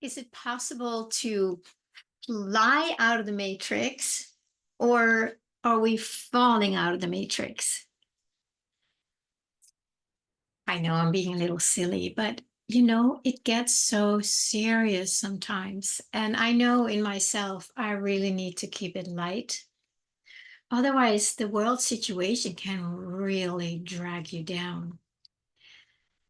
Is it possible to fly out of the matrix, or are we falling out of the matrix? I know I'm being a little silly, but it gets so serious sometimes. And I know in myself, I really need to keep it light. Otherwise, the world situation can really drag you down.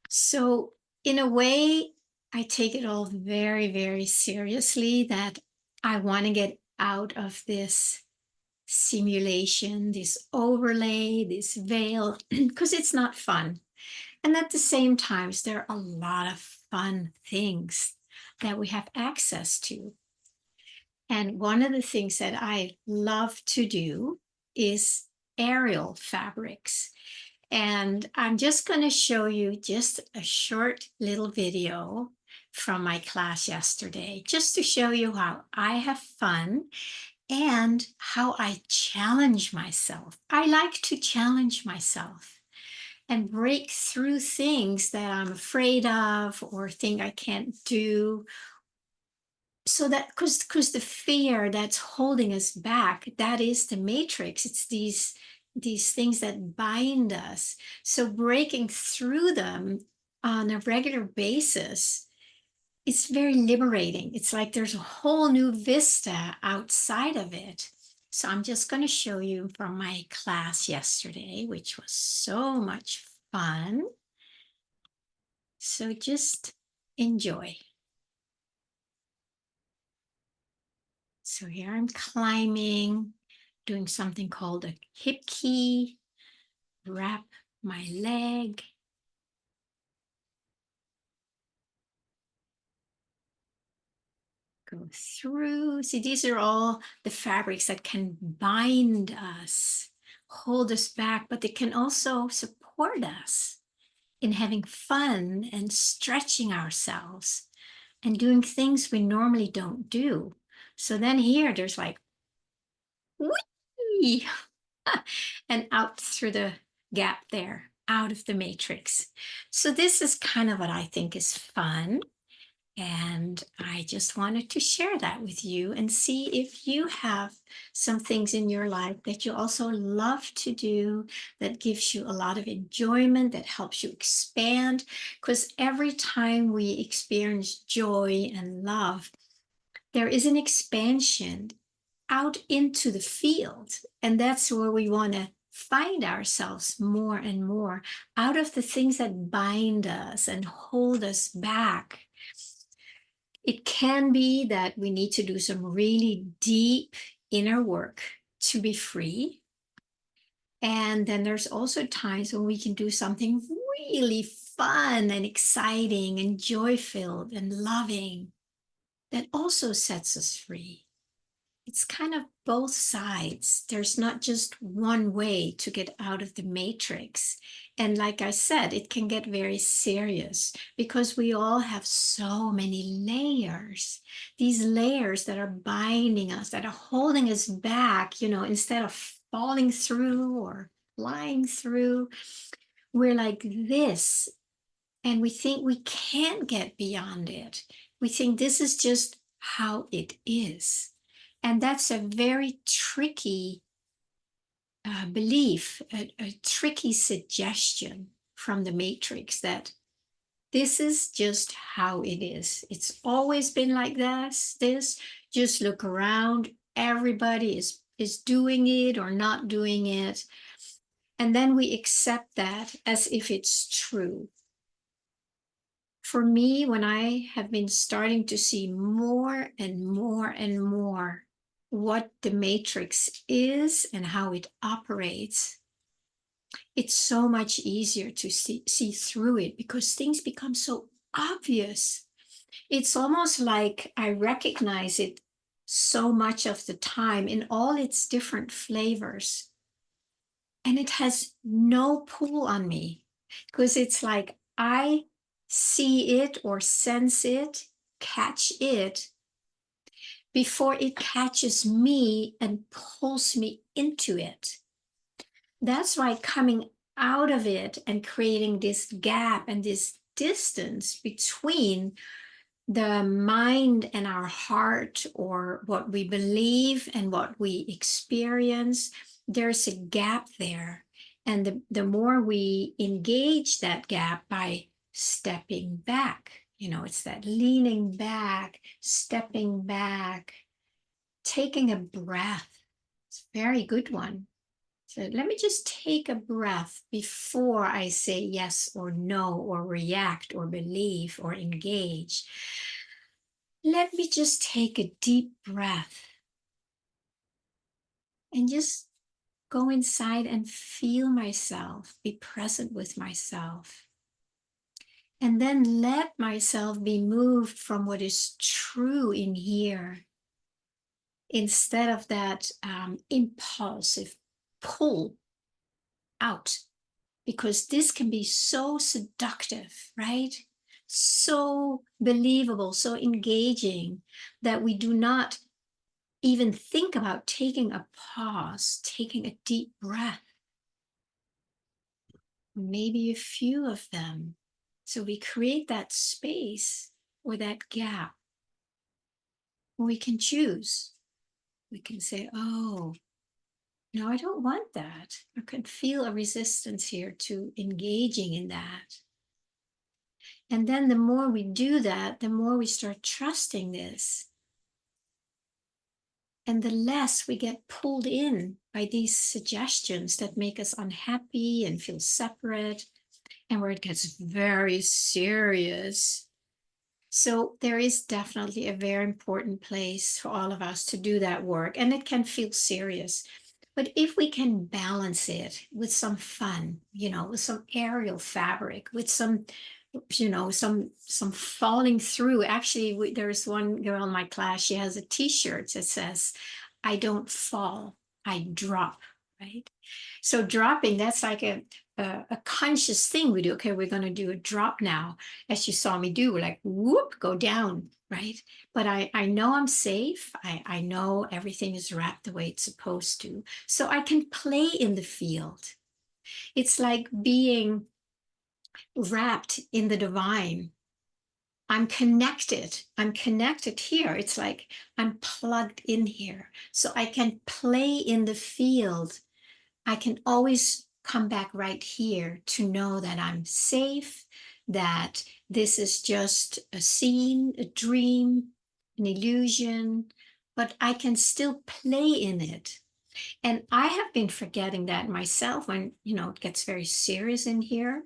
So, in a way, I take it all very, very seriously that I want to get out of this simulation, this overlay, this veil, because it's not fun. And at the same time, there are a lot of fun things that we have access to. And one of the things that I love to do is aerial fabrics. And I'm just going to show you just a short little video from my class yesterday, just to show you how I have fun and how I challenge myself. I like to challenge myself and break through things that I'm afraid of or think I can't do. So that because the fear that's holding us back, that is the matrix. It's these things that bind us. So breaking through them on a regular basis, it's very liberating. It's like there's a whole new vista outside of it. So I'm just going to show you from my class yesterday, which was so much fun. So just enjoy. So here I'm climbing, doing something called a hip key, wrap my leg. Go through. See, these are all the fabrics that can bind us, hold us back, but they can also support us in having fun and stretching ourselves and doing things we normally don't do. So then here, there's like, whee! And out through the gap there, out of the matrix. So this is kind of what I think is fun. And I just wanted to share that with you and see if you have some things in your life that you also love to do, that gives you a lot of enjoyment, that helps you expand. Because every time we experience joy and love, there is an expansion out into the field. And that's where we want to find ourselves more and more, out of the things that bind us and hold us back. It can be that we need to do some really deep inner work to be free. And then there's also times when we can do something really fun and exciting and joy-filled and loving that also sets us free. It's kind of both sides. There's not just one way to get out of the matrix. And like I said, it can get very serious because we all have so many layers, these layers that are binding us, that are holding us back, instead of falling through or flying through. We're like this, and we think we can't get beyond it. We think this is just how it is. And that's a very tricky belief, a tricky suggestion from the matrix that this is just how it is. It's always been like this. Just look around. Everybody is doing it or not doing it. And then we accept that as if it's true. For me, when I have been starting to see more and more and more what the matrix is and how it operates, it's so much easier to see through it because things become so obvious. It's almost like I recognize it so much of the time in all its different flavors. And it has no pull on me because it's like I see it or sense it, catch it before it catches me and pulls me into it. That's why coming out of it and creating this gap and this distance between the mind and our heart, or what we believe and what we experience, there's a gap there. And the more we engage that gap by stepping back, it's that leaning back, stepping back, taking a breath. It's a very good one. So let me just take a breath before I say yes or no, or react or believe or engage. Let me just take a deep breath and just go inside and feel myself, be present with myself. And then let myself be moved from what is true in here, instead of that impulsive pull out, because this can be so seductive, right? So believable, so engaging, that we do not even think about taking a pause, taking a deep breath, maybe a few of them. So we create that space or that gap where we can choose. We can say, oh, no, I don't want that. I can feel a resistance here to engaging in that. And then the more we do that, the more we start trusting this. And the less we get pulled in by these suggestions that make us unhappy and feel separate, and where it gets very serious. So there is definitely a very important place for all of us to do that work, and it can feel serious. But if we can balance it with some fun, with some aerial fabric, with some, some falling through. Actually, there's one girl in my class, she has a t-shirt that says, I don't fall, I drop, right? So dropping, that's like a conscious thing we do. Okay, we're going to do a drop now. As you saw me do, we're like, whoop, go down, right? But I know I'm safe. I know everything is wrapped the way it's supposed to. So I can play in the field. It's like being wrapped in the divine. I'm connected. I'm connected here. It's like I'm plugged in here. So I can play in the field. I can always come back right here to know that I'm safe, that this is just a scene, a dream, an illusion, but I can still play in it. And I have been forgetting that myself when, it gets very serious in here.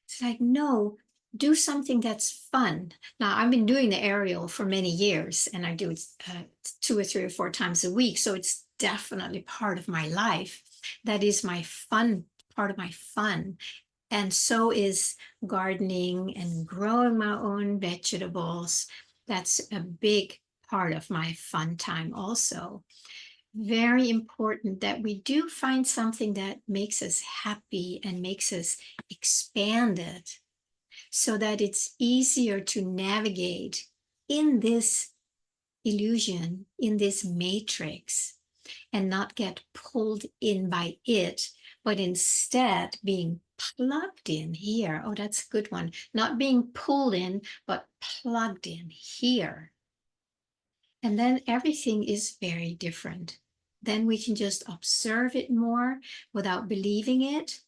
It's like, no, do something that's fun. Now, I've been doing the aerial for many years, and I do it 2 or 3 or 4 times a week. So it's definitely part of my life. That is my fun, part of my fun. And so is gardening and growing my own vegetables. That's a big part of my fun time also. Very important that we do find something that makes us happy and makes us expand it, so that it's easier to navigate in this illusion, in this matrix, and not get pulled in by it, but instead being plugged in here. Oh, that's a good one. Not being pulled in, but plugged in here. And then everything is very different. Then we can just observe it more without believing it.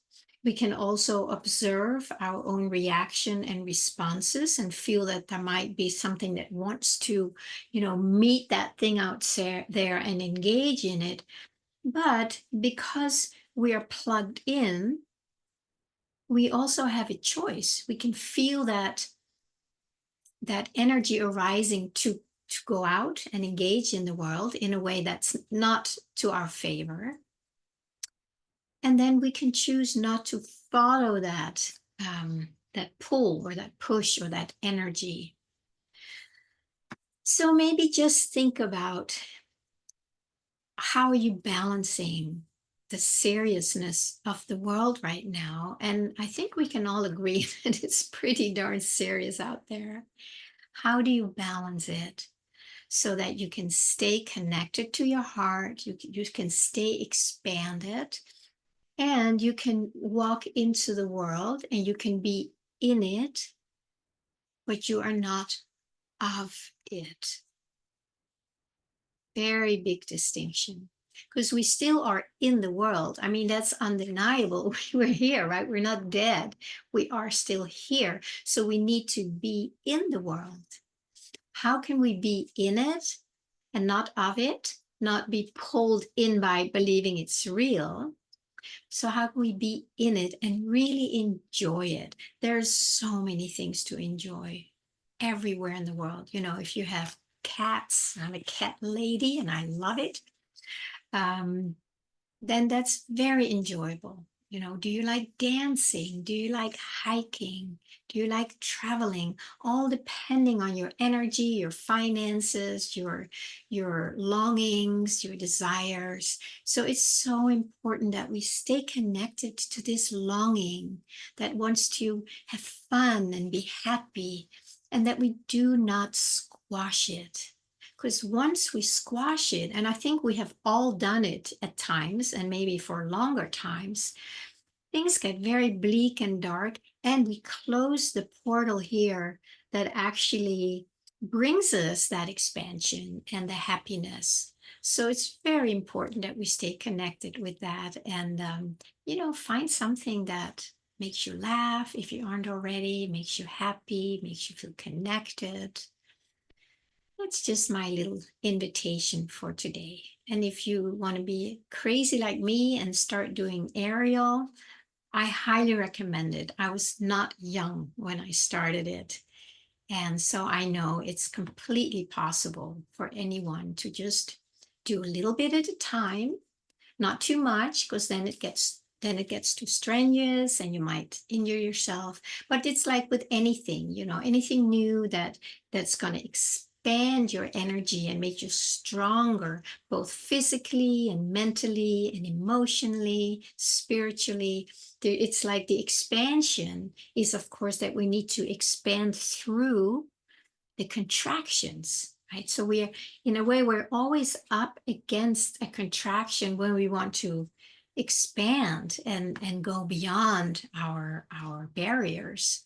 We can also observe our own reaction and responses and feel that there might be something that wants to, meet that thing out there and engage in it. But because we are plugged in, we also have a choice. We can feel that energy arising to go out and engage in the world in a way that's not to our favor. And then we can choose not to follow that pull or that push or that energy. So maybe just think about, how are you balancing the seriousness of the world right now? And I think we can all agree that it's pretty darn serious out there. How do you balance it so that you can stay connected to your heart, you can stay expanded, and you can walk into the world and you can be in it, but you are not of it. Very big distinction. Because we still are in the world. I mean, that's undeniable. We're here, right? We're not dead. We are still here. So we need to be in the world. How can we be in it and not of it? Not be pulled in by believing it's real. So how can we be in it and really enjoy it? There's so many things to enjoy everywhere in the world. You know, if you have cats, I'm a cat lady and I love it. Um, then that's very enjoyable. You know, do you like dancing? Do you like hiking? Do you like traveling? All depending on your energy, your finances, your longings, your desires. So it's so important that we stay connected to this longing that wants to have fun and be happy, and that we do not squash it. Because once we squash it, and I think we have all done it at times, and maybe for longer times, things get very bleak and dark, and we close the portal here that actually brings us that expansion and the happiness. So it's very important that we stay connected with that, and find something that makes you laugh if you aren't already, makes you happy, makes you feel connected. That's just my little invitation for today. And if you want to be crazy like me and start doing aerial, I highly recommend it. I was not young when I started it. And so I know it's completely possible for anyone to just do a little bit at a time, not too much, because then it gets too strenuous and you might injure yourself. But it's like with anything, anything new that's going to expand your energy and make you stronger, both physically and mentally and emotionally, spiritually. It's like the expansion is, of course, that we need to expand through the contractions, right? So we're, in a way, we're always up against a contraction when we want to expand and go beyond our barriers.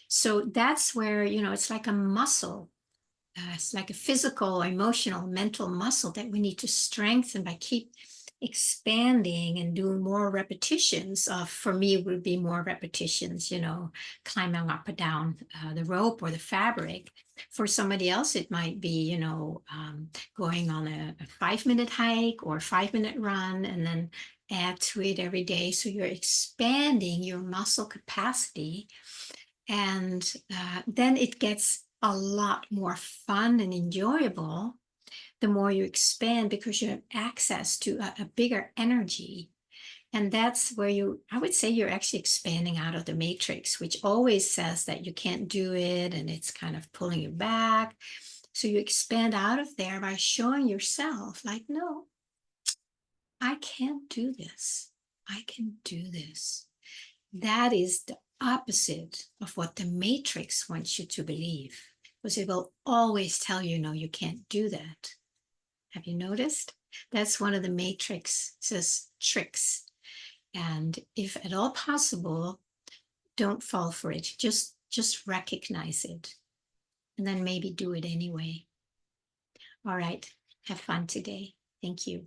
So that's where, it's like a muscle. It's like a physical, emotional, mental muscle that we need to strengthen by keep expanding and doing more repetitions of. For me, it would be more repetitions, climbing up and down the rope or the fabric. For somebody else, it might be, going on a 5-minute hike or 5-minute run, and then add to it every day. So you're expanding your muscle capacity, and then it gets a lot more fun and enjoyable the more you expand, because you have access to a bigger energy. And that's where I would say you're actually expanding out of the matrix, which always says that you can't do it and it's kind of pulling you back. So you expand out of there by showing yourself, like, no, I can't do this. I can do this. That is the opposite of what the matrix wants you to believe, because it will always tell you, no, you can't do that. Have you noticed? That's one of the matrix's tricks. And if at all possible, don't fall for it. Just recognize it, and then maybe do it anyway. All right. Have fun today. Thank you.